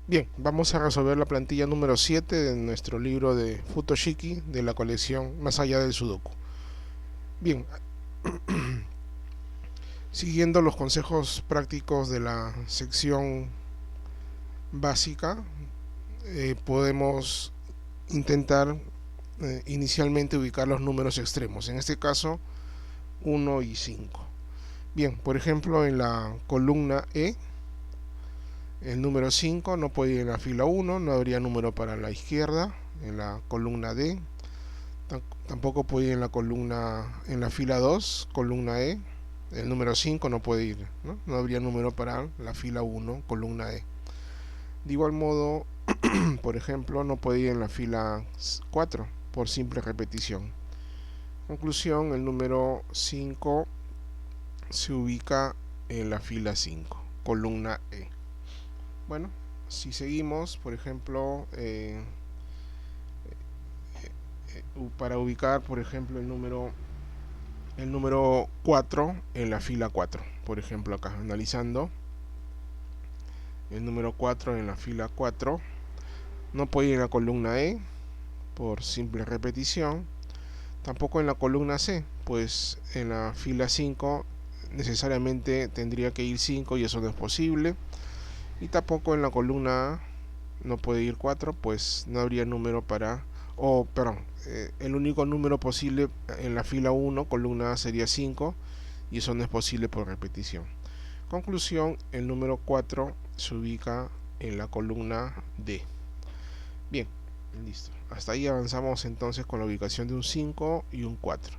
Bien, vamos a resolver la plantilla número 7 de nuestro libro de Futoshiki de la colección Más allá del Sudoku. Bien, siguiendo los consejos prácticos de la sección básica, podemos intentar inicialmente ubicar los números extremos, en este caso 1 y 5. Bien, por ejemplo, en la columna E, el número 5 no puede ir en la fila 1, no habría número para la izquierda. En la columna D tampoco puede ir en la fila 2, columna E. El número 5 no puede ir, ¿no? Habría número para la fila 1, columna E. De igual modo, por ejemplo, no puede ir en la fila 4 por simple repetición. Conclusión, el número 5 se ubica en la fila 5, columna E. Bueno, si seguimos, por ejemplo, para ubicar, por ejemplo, el número 4 en la fila 4. Por ejemplo, acá analizando el número 4 en la fila 4, no puede ir en la columna E por simple repetición, tampoco en la columna C, pues en la fila 5 necesariamente tendría que ir 5 y eso no es posible, y tampoco en la columna A no puede ir 4, pues no habría número para, el único número posible en la fila 1, columna A, sería 5, y eso no es posible por repetición. Conclusión, el número 4 se ubica en la columna D. Bien, listo. Hasta ahí avanzamos entonces con la ubicación de un 5 y un 4.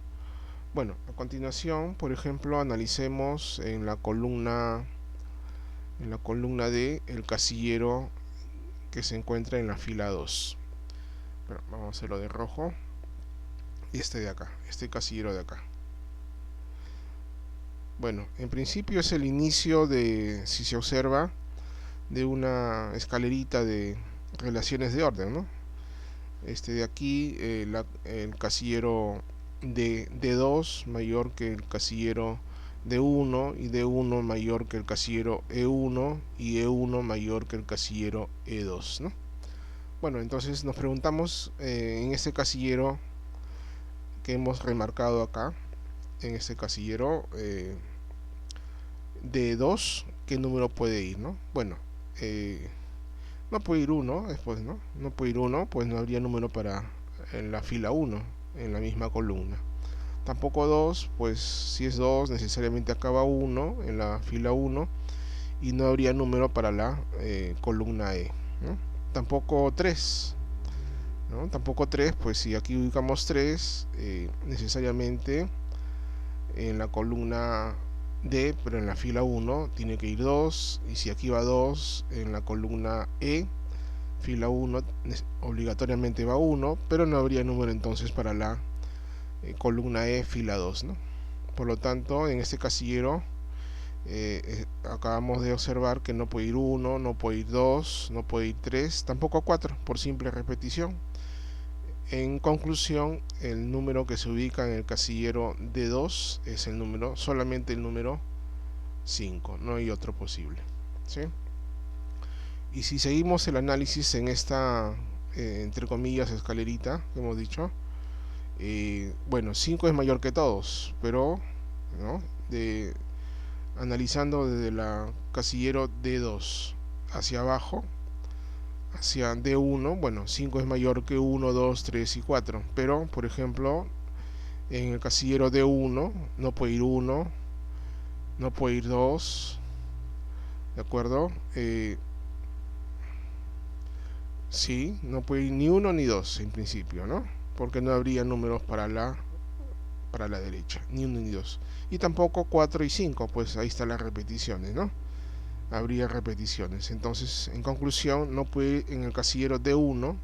Bueno, a continuación, por ejemplo, analicemos en la columna D el casillero que se encuentra en la fila 2. Bueno, vamos a hacerlo de rojo. Y este de acá, este casillero de acá. Bueno, en principio es el inicio de, si se observa, de una escalerita de relaciones de orden, ¿no? Este de aquí, el casillero de D2 mayor que el casillero D1, y D1 mayor que el casillero E1, y E1 mayor que el casillero E2, ¿no? Bueno, entonces nos preguntamos en este casillero que hemos remarcado acá, en este casillero D2, ¿qué número puede ir, no? Bueno, no puede ir 1 después, ¿no? No puede ir 1, pues no habría número para en la fila 1, en la misma columna. Tampoco 2, pues si es 2 necesariamente acaba 1 en la fila 1 y no habría número para la columna E, ¿no? Tampoco 3, ¿no? Tampoco 3, pues si aquí ubicamos 3, necesariamente en la columna D, pero en la fila 1 tiene que ir 2, y si aquí va 2 en la columna E, fila 1 obligatoriamente va 1, pero no habría número entonces para la columna E, fila 2, ¿no? Por lo tanto, en este casillero acabamos de observar que no puede ir 1, no puede ir 2, no puede ir 3, tampoco 4, por simple repetición. En conclusión, el número que se ubica en el casillero D2 es solamente el número 5, no hay otro posible, ¿sí? Y si seguimos el análisis en esta, entre comillas, escalerita que hemos dicho, bueno, 5 es mayor que todos, pero, ¿no? Analizando desde la casillero D2 hacia abajo, hacia D1, bueno, 5 es mayor que 1, 2, 3 y 4, pero, por ejemplo, en el casillero D1 no puede ir 1, no puede ir 2, ¿de acuerdo? Sí, no puede ir ni 1 ni 2 en principio, ¿no? Porque no habría números para la derecha, ni 1 ni 2. Y tampoco 4 y 5, pues ahí están las repeticiones, ¿no? Habría repeticiones. Entonces, en conclusión, no puede ir en el casillero D1,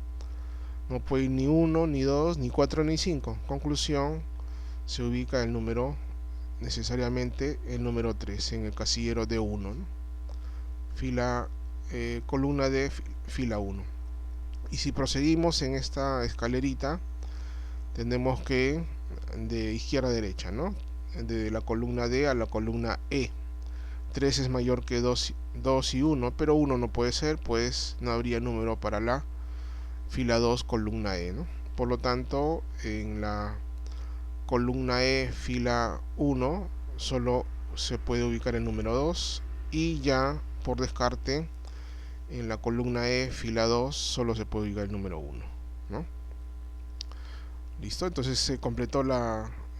no puede ir ni 1, ni 2, ni 4, ni 5. Conclusión, se ubica el número, necesariamente el número 3 en el casillero D1, ¿no? Columna D, fila 1. Y si proseguimos en esta escalerita, tenemos que de izquierda a derecha, ¿no? De la columna D a la columna E. 3 es mayor que 2 y 1, pero 1 no puede ser, pues no habría número para la fila 2, columna E, ¿no? Por lo tanto, en la columna E, fila 1, solo se puede ubicar el número 2, y ya por descarte, en la columna E, fila 2, solo se puede ubicar el número 1, ¿no? Listo, entonces se completó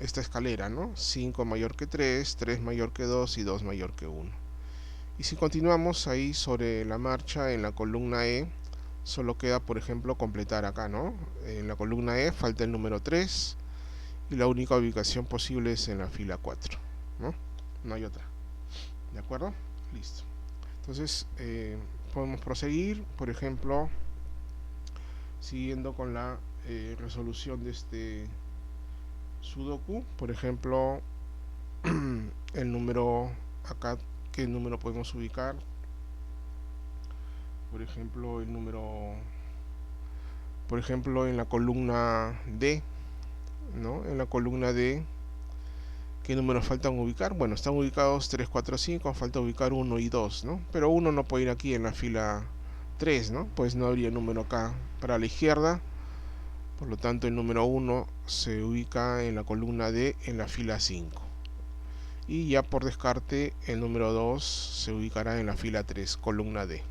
esta escalera, ¿no? 5 mayor que 3, 3 mayor que 2 y 2 mayor que 1. Y si continuamos ahí sobre la marcha en la columna E, solo queda, por ejemplo, completar acá, ¿no? En la columna E falta el número 3 y la única ubicación posible es en la fila 4, ¿no? No hay otra. ¿De acuerdo? Listo. Entonces, podemos proseguir, por ejemplo, siguiendo con la resolución de este sudoku. Por ejemplo, el número acá, ¿qué número podemos ubicar? Por ejemplo, en la columna D, ¿no? En la columna D, ¿qué números faltan ubicar? Bueno, están ubicados 3, 4, 5, falta ubicar 1 y 2, ¿no? Pero 1 no puede ir aquí en la fila 3, ¿no? Pues no habría número acá para la izquierda. Por lo tanto, el número 1 se ubica en la columna D en la fila 5. Y ya por descarte, el número 2 se ubicará en la fila 3, columna D.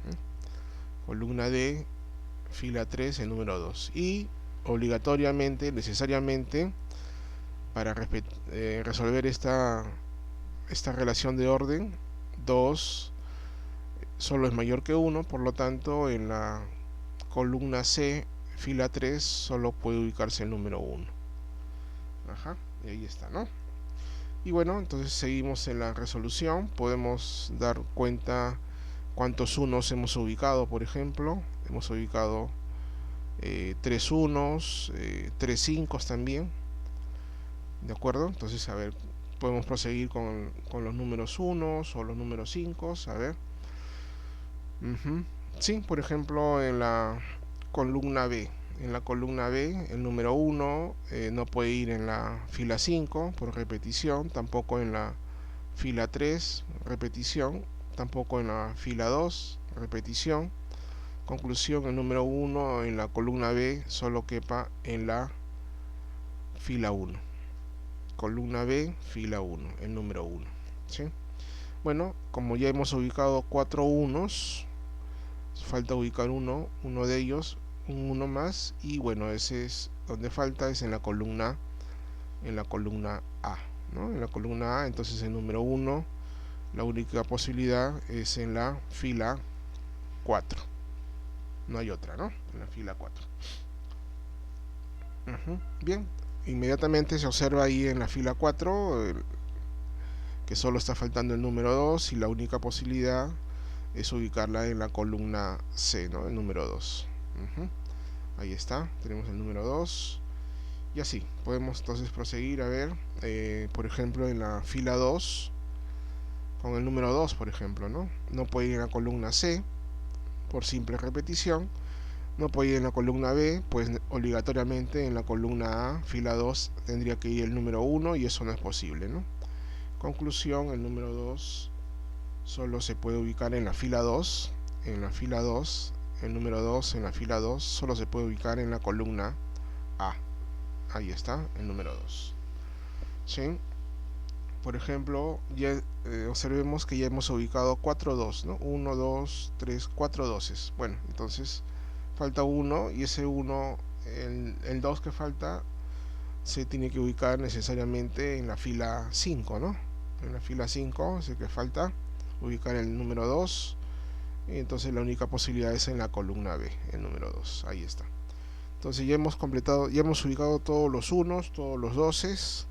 Columna D, fila 3, el número 2. Y obligatoriamente, necesariamente, para resolver esta relación de orden, 2 solo es mayor que 1, por lo tanto, en la columna C, fila 3, solo puede ubicarse el número 1. Ajá, y ahí está, ¿no? Y bueno, entonces seguimos en la resolución. Podemos dar cuenta cuántos unos hemos ubicado, por ejemplo. Hemos ubicado 3 unos, 3 5 también. ¿De acuerdo? Entonces, a ver, podemos proseguir con los números unos o los números 5. A ver. Sí, por ejemplo, en la columna B. En la columna B, el número 1 no puede ir en la fila 5 por repetición, tampoco en la fila 3, repetición, tampoco en la fila 2, repetición. Conclusión, el número 1 en la columna B solo quepa en la fila 1. Columna B, fila 1, el número 1. ¿Sí? Bueno, como ya hemos ubicado 4 unos, falta ubicar uno de ellos, un 1 más, y bueno, ese es donde falta, es en la columna A, ¿no? En la columna A, entonces el número 1, la única posibilidad es en la fila 4. No hay otra, ¿no? En la fila 4. Bien, inmediatamente se observa ahí en la fila 4 que solo está faltando el número 2 y la única posibilidad es ubicarla en la columna C, ¿no? El número 2. Ahí está, tenemos el número 2. Y así, podemos entonces proseguir a ver, por ejemplo, en la fila 2, con el número 2, por ejemplo, ¿no? No puede ir en la columna C, por simple repetición. No puede ir en la columna B, pues obligatoriamente en la columna A, fila 2, tendría que ir el número 1 y eso no es posible, ¿no? Conclusión, el número 2 solo se puede ubicar en la fila 2. En la fila 2, el número 2 en la fila 2 solo se puede ubicar en la columna A. Ahí está, el número 2. ¿Sí? Por ejemplo, ya observemos que ya hemos ubicado 4 2, ¿no? 1, 2, 3, 4 doses. Bueno, entonces falta 1 y ese 1, el 2 que falta, se tiene que ubicar necesariamente en la fila 5, ¿no? En la fila 5, así que falta ubicar el número 2. Y entonces la única posibilidad es en la columna B, el número 2. Ahí está. Entonces ya hemos completado, ya hemos ubicado todos los unos, todos los doses.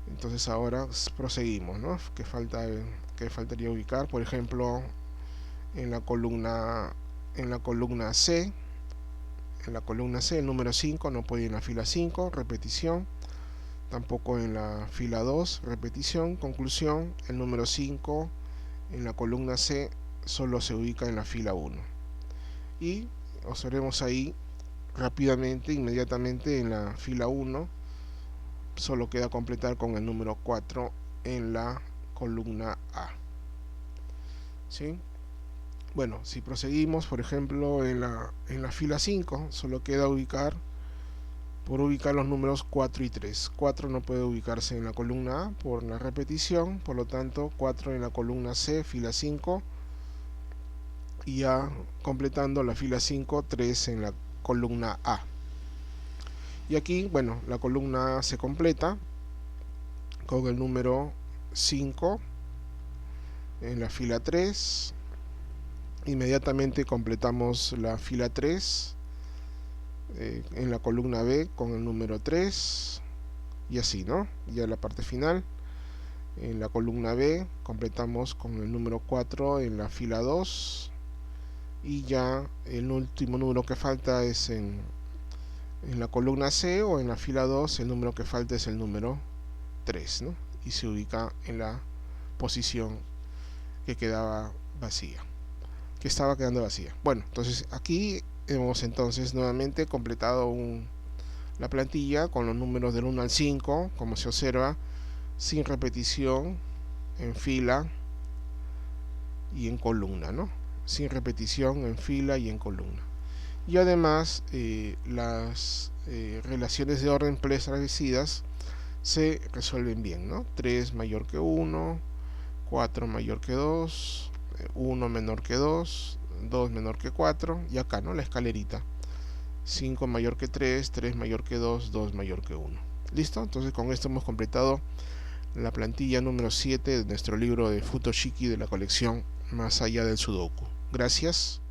Entonces ahora proseguimos, ¿no? ¿Qué faltaría ubicar? Por ejemplo, en la columna C. En la columna C, el número 5 no puede ir en la fila 5, repetición. Tampoco en la fila 2, repetición. Conclusión, el número 5 en la columna C solo se ubica en la fila 1. Y observemos ahí rápidamente, inmediatamente en la fila 1, solo queda completar con el número 4 en la columna A. ¿sí? Bueno, si proseguimos, por ejemplo, en la fila 5, solo queda ubicar los números 4 y 3. 4 no puede ubicarse en la columna A por la repetición, por lo tanto 4 en la columna C, fila 5, y ya completando la fila 5, 3 en la columna A. Y aquí, bueno, la columna A se completa con el número 5 en la fila 3. Inmediatamente completamos la fila 3 en la columna B con el número 3, y así, ¿no? Ya la parte final, en la columna B completamos con el número 4 en la fila 2, y ya el último número que falta es en la columna C, o en la fila 2 el número que falta es el número 3, ¿no? Y se ubica en la posición que quedaba vacía, que estaba quedando vacía. Bueno, entonces aquí hemos entonces nuevamente completado la plantilla con los números del 1 al 5, como se observa, sin repetición, en fila y en columna, ¿no? Sin repetición, en fila y en columna. Y además las relaciones de orden preestablecidas se resuelven bien, ¿no? 3 mayor que 1, 4 mayor que 2, 1 menor que 2, 2 menor que 4, y acá, ¿no? La escalerita. 5 mayor que 3, 3 mayor que 2, 2 mayor que 1. ¿Listo? Entonces con esto hemos completado la plantilla número 7 de nuestro libro de Futoshiki de la colección Más allá del Sudoku. Gracias.